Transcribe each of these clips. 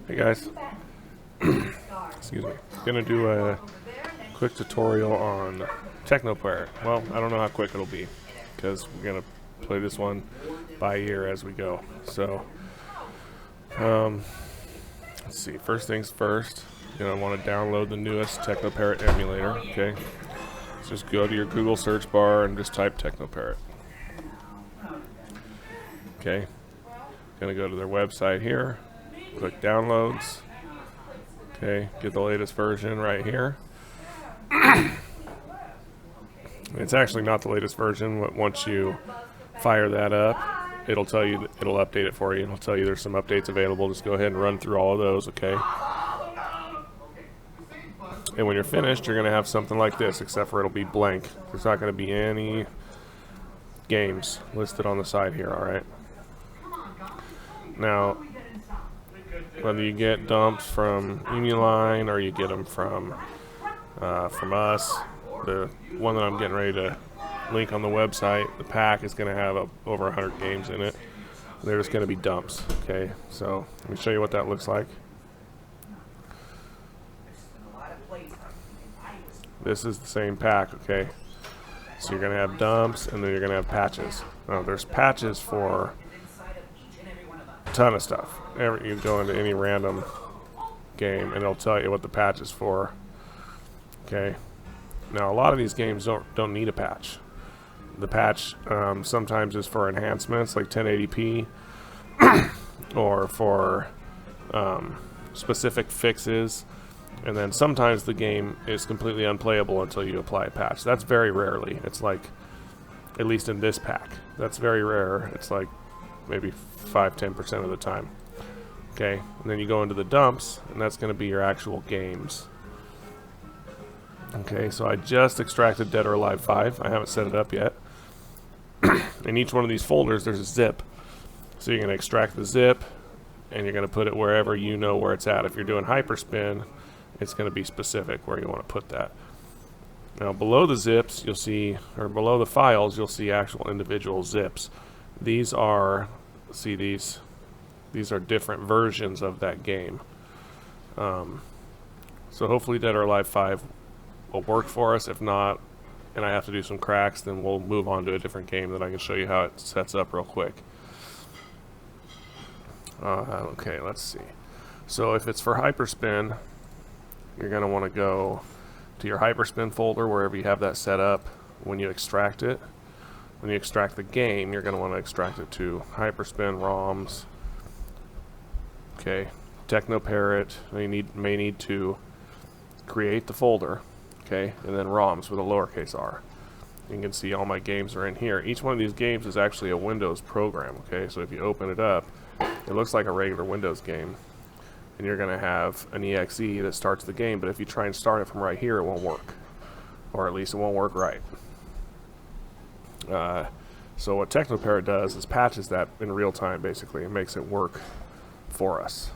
Hey guys, excuse me. Gonna do a quick tutorial on TeknoParrot. Well, I don't know how quick it'll be because we're gonna play this one by ear as we go. So, let's see. First things first, you're gonna want to download the newest TeknoParrot emulator. Okay, so just go to your Google search bar and just type TeknoParrot. Okay, gonna go to their website here. Click downloads. Okay, get the latest version right here. It's actually not the latest version, but once you fire that up, it'll tell you, it'll update it for you. It'll tell you there's some updates available. Just go ahead and run through all of those, okay? And when you're finished, you're going to have something like this, except for it'll be blank. There's not going to be any games listed on the side here, alright? Now, whether you get dumps from Emuline or you get them from us, the one that I'm getting ready to link on the website, the pack is going to have over 100 games in it. They're just going to be dumps. Okay, so let me show you what that looks like. This is the same pack. Okay, so you're going to have dumps and then you're going to have patches. Now, there's patches for a ton of stuff. You go into any random game and it'll tell you what the patch is for. Okay. Now a lot of these games don't need a patch. The patch sometimes is for enhancements like 1080p or for specific fixes, and then sometimes the game is completely unplayable until you apply a patch. That's very rarely. It's like, at least in this pack, that's very rare. It's like maybe 5-10% of the time. Okay, and then you go into the dumps, and that's going to be your actual games. Okay, so I just extracted Dead or Alive 5. I haven't set it up yet. In each one of these folders, there's a zip. So you're going to extract the zip, and you're going to put it wherever you know where it's at. If you're doing hyperspin, it's going to be specific where you want to put that. Now, below the zips, you'll see, or below the files, you'll see actual individual zips. These are, see these are different versions of that game. So hopefully Dead or Alive 5 will work for us. If not, and I have to do some cracks, then we'll move on to a different game that I can show you how it sets up real quick. Okay, let's see. So if it's for hyperspin, you're going to want to go to your hyperspin folder wherever you have that set up. When you extract it, when you extract the game, you're going to want to extract it to hyperspin ROMs. Okay, TeknoParrot. You may need to create the folder. Okay, and then ROMs with a lowercase r. You can see all my games are in here. Each one of these games is actually a Windows program. Okay, so if you open it up, it looks like a regular Windows game, and you're going to have an exe that starts the game. But if you try and start it from right here, it won't work, or at least it won't work right. So what TeknoParrot does is patches that in real time, basically, and makes it work for us.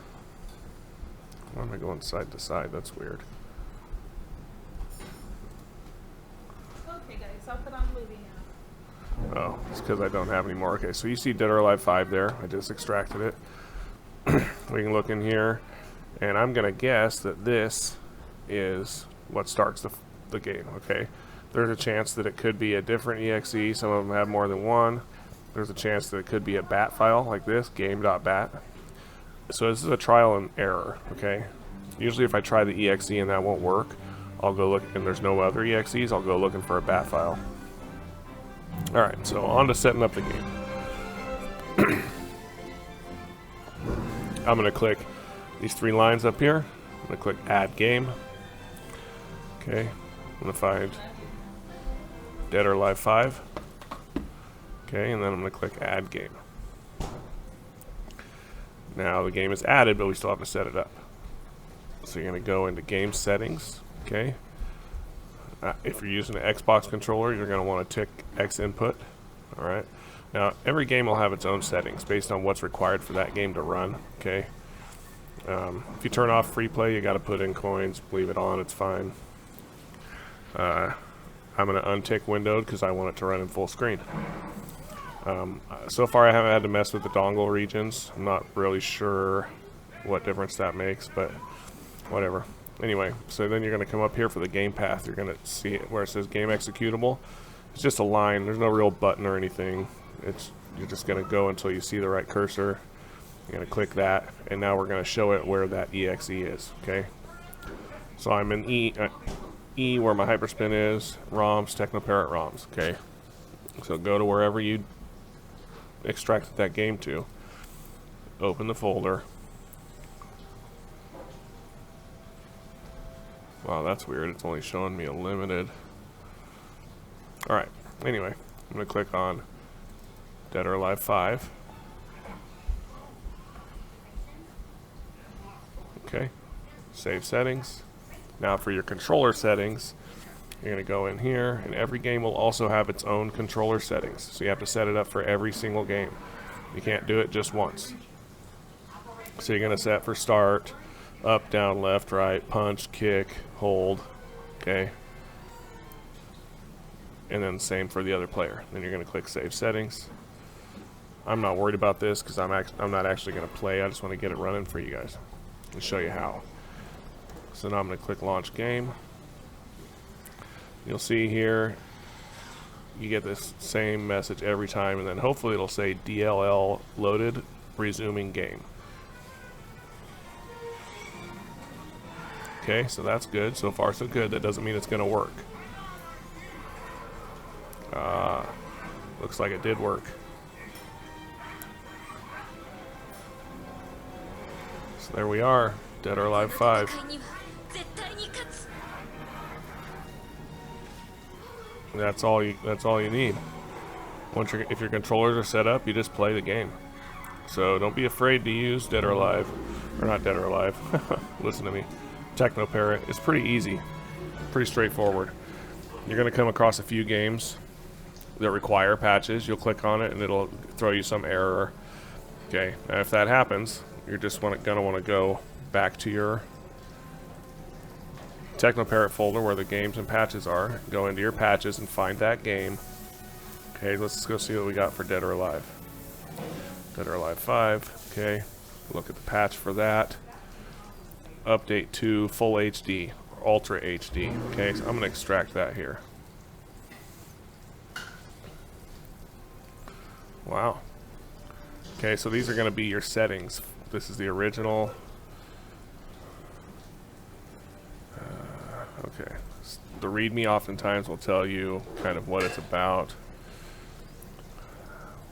Why am I going side to side? That's weird. Okay guys, I'll put on movie now. Oh, it's because I don't have any more. Okay, so you see Dead or Alive 5 there. I just extracted it. We can look in here, and I'm going to guess that this is what starts the game, okay? There's a chance that it could be a different exe. Some of them have more than one. There's a chance that it could be a bat file like this, game.bat. So this is a trial and error, okay? Usually if I try the exe and that won't work, I'll go look, and there's no other exes, I'll go looking for a bat file. Alright, so on to setting up the game. I'm going to click these 3 lines up here. I'm going to click Add Game. Okay, I'm going to find Dead or Alive 5. Okay, and then I'm going to click Add Game. Now the game is added, but we still have to set it up. So you're going to go into Game Settings. Okay. If you're using an Xbox controller, you're going to want to tick X input. Alright. Now, every game will have its own settings based on what's required for that game to run. Okay. If you turn off free play, you got to put in coins. Leave it on, it's fine. I'm going to untick windowed because I want it to run in full screen. So far, I haven't had to mess with the dongle regions. I'm not really sure what difference that makes, but whatever. Anyway, so then you're going to come up here for the game path. You're going to see it where it says game executable. It's just a line. There's no real button or anything. You're just going to go until you see the right cursor. You're going to click that, and now we're going to show it where that exe is. Okay. So I'm in E where my hyperspin is. ROMs, TeknoParrot ROMs. Okay. So go to wherever you extracted that game to. Open the folder. Wow, that's weird. It's only showing me a limited. Alright, anyway, I'm going to click on Dead or Alive 5. Okay, save settings. Now for your controller settings, you're going to go in here, and every game will also have its own controller settings. So you have to set it up for every single game. You can't do it just once. So you're going to set for start, up, down, left, right, punch, kick, hold, okay? And then same for the other player. Then you're going to click Save Settings. I'm not worried about this because I'm not actually going to play. I just want to get it running for you guys and show you how. So now I'm going to click Launch Game. You'll see here you get this same message every time, and then hopefully it'll say DLL loaded, resuming game. Okay, so that's good. So far so good. That doesn't mean it's going to work. Looks like it did work. So there we are, Dead or Alive 5. That's all you need. If your controllers are set up, you just play the game. So don't be afraid to use Dead or Alive, or not Dead or Alive. Listen to me. TeknoParrot. It's pretty easy, pretty straightforward. You're going to come across a few games that require patches. You'll click on it and it'll throw you some error. Okay, now if that happens, you're just going to want to go back to your TeknoParrot folder where the games and patches are. Go into your patches and find that game. Okay, let's go see what we got for Dead or Alive. Dead or Alive 5. Okay, look at the patch for that. Update to full HD or Ultra HD. Okay, so I'm going to extract that here. Wow. Okay, so these are going to be your settings. This is the original. Okay. The README oftentimes will tell you kind of what it's about.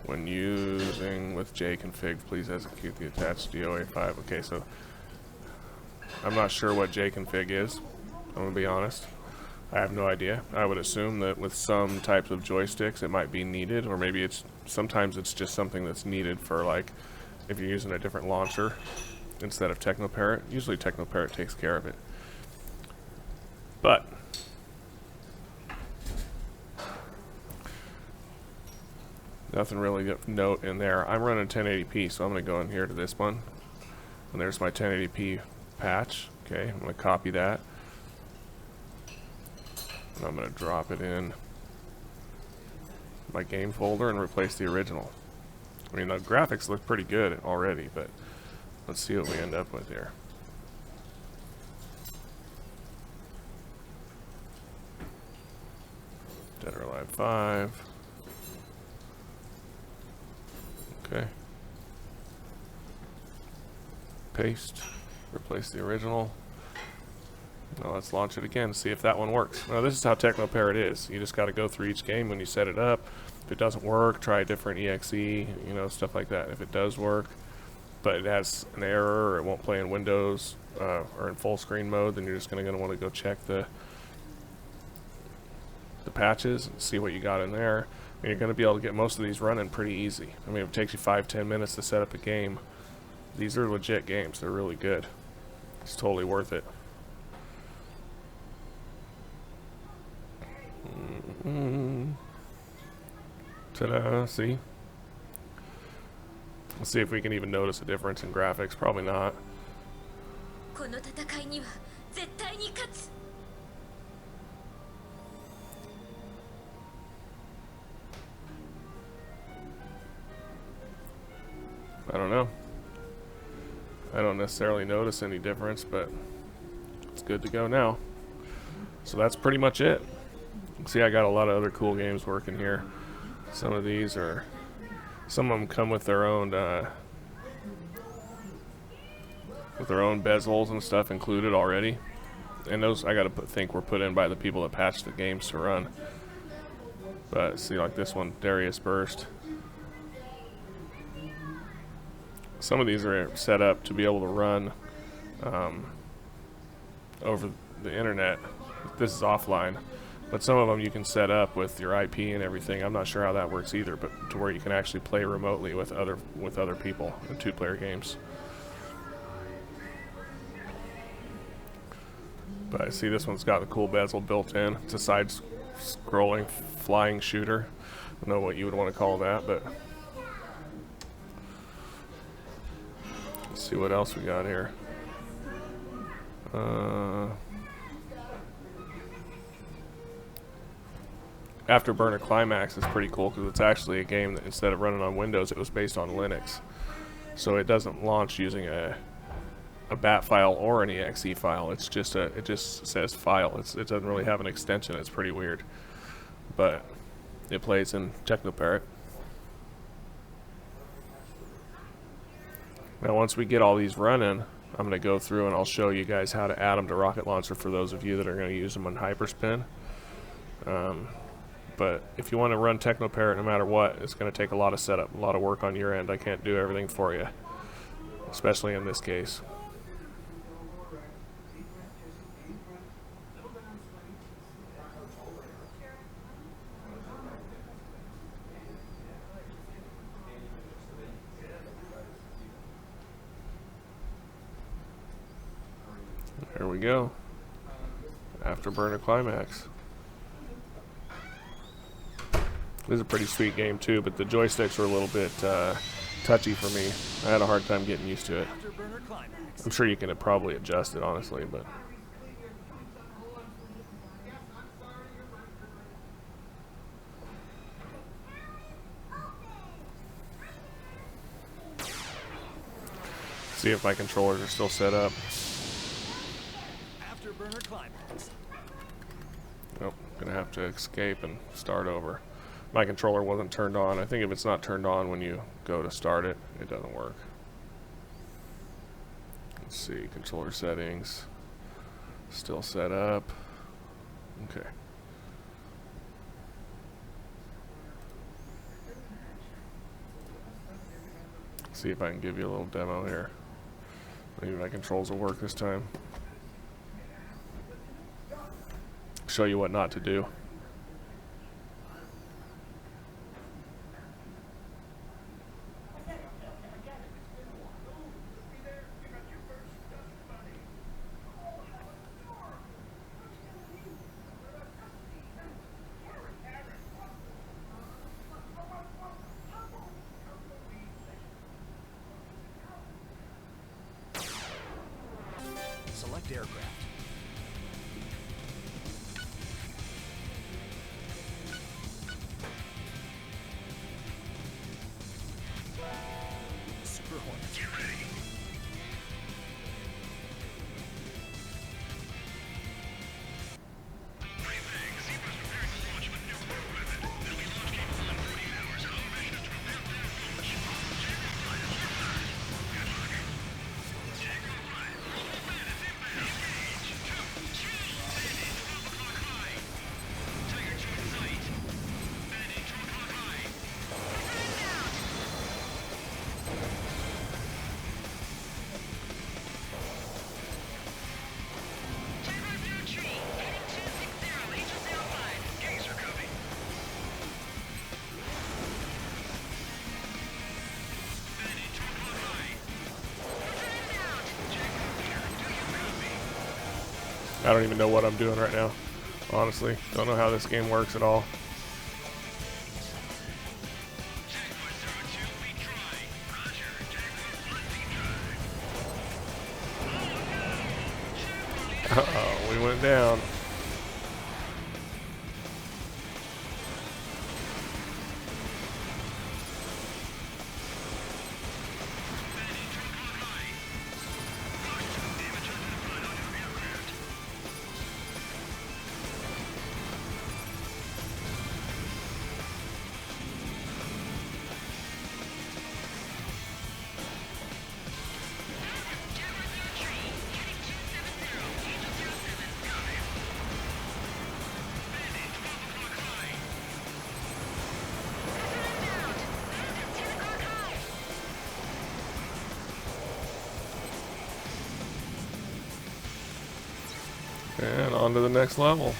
When using with jconfig, please execute the attached DOA5. Okay, so I'm not sure what jconfig is. I'm going to be honest. I have no idea. I would assume that with some types of joysticks it might be needed, or maybe sometimes it's just something that's needed for, like, if you're using a different launcher instead of TeknoParrot. Usually TeknoParrot takes care of it. But nothing really of note in there. I'm running 1080p, so I'm going to go in here to this one. And there's my 1080p patch. Okay, I'm going to copy that. And I'm going to drop it in my game folder and replace the original. I mean, the graphics look pretty good already, but let's see what we end up with here. Dead or Alive 5. Okay. Paste. Replace the original. Now let's launch it again, see if that one works. Now this is how TeknoParrot is. You just got to go through each game when you set it up. If it doesn't work, try a different exe, you know, stuff like that. If it does work, but it has an error or it won't play in Windows or in full screen mode, then you're just going to want to go check the patches and see what you got in there. And you're going to be able to get most of these running pretty easy. I mean, if it takes you 5-10 minutes to set up a game, these are legit games. They're really good. It's totally worth it. Ta-da, see? Let's see if we can even notice a difference in graphics. Probably not. I don't know. I don't necessarily notice any difference, but it's good to go now. So that's pretty much it. See, I got a lot of other cool games working here. Some of these are, some of them come with their own bezels and stuff included already. And those I gotta think were put in by the people that patched the games to run. But see, like this one, Darius Burst. Some of these are set up to be able to run over the internet. This is offline, but some of them you can set up with your IP and everything. I'm not sure how that works either, but to where you can actually play remotely with other people in 2-player games. But I see this one's got the cool bezel built in. It's a side-scrolling flying shooter. I don't know what you would want to call that, but let's see what else we got here. Afterburner Climax is pretty cool because it's actually a game that instead of running on Windows, it was based on Linux. So it doesn't launch using a bat file or an exe file. It's just it just says file. It doesn't really have an extension. It's pretty weird, but it plays in TeknoParrot. Now once we get all these running, I'm going to go through and I'll show you guys how to add them to Rocket Launcher for those of you that are going to use them on Hyperspin. But if you want to run TeknoParrot no matter what, it's going to take a lot of setup, a lot of work on your end. I can't do everything for you, especially in this case. There we go. Afterburner Climax. This is a pretty sweet game too, but the joysticks were a little bit touchy for me. I had a hard time getting used to it. I'm sure you can probably adjust it, honestly, but see if my controllers are still set up. Afterburner Climax. Nope, gonna have to escape and start over. My controller wasn't turned on. I think if it's not turned on when you go to start it, it doesn't work. Let's see, controller settings. Still set up. Okay. See if I can give you a little demo here. Maybe my controls will work this time. Show you what not to do. Select aircraft. Super Hornet. Get ready. I don't even know what I'm doing right now. Honestly, don't know how this game works at all. Uh-oh, we went down. And on to the next level.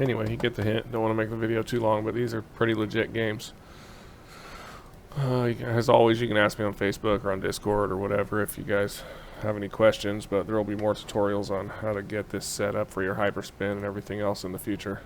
Anyway, you get the hint. Don't want to make the video too long, but these are pretty legit games. As always, you can ask me on Facebook or on Discord or whatever if you guys have any questions, but there will be more tutorials on how to get this set up for your hyperspin and everything else in the future.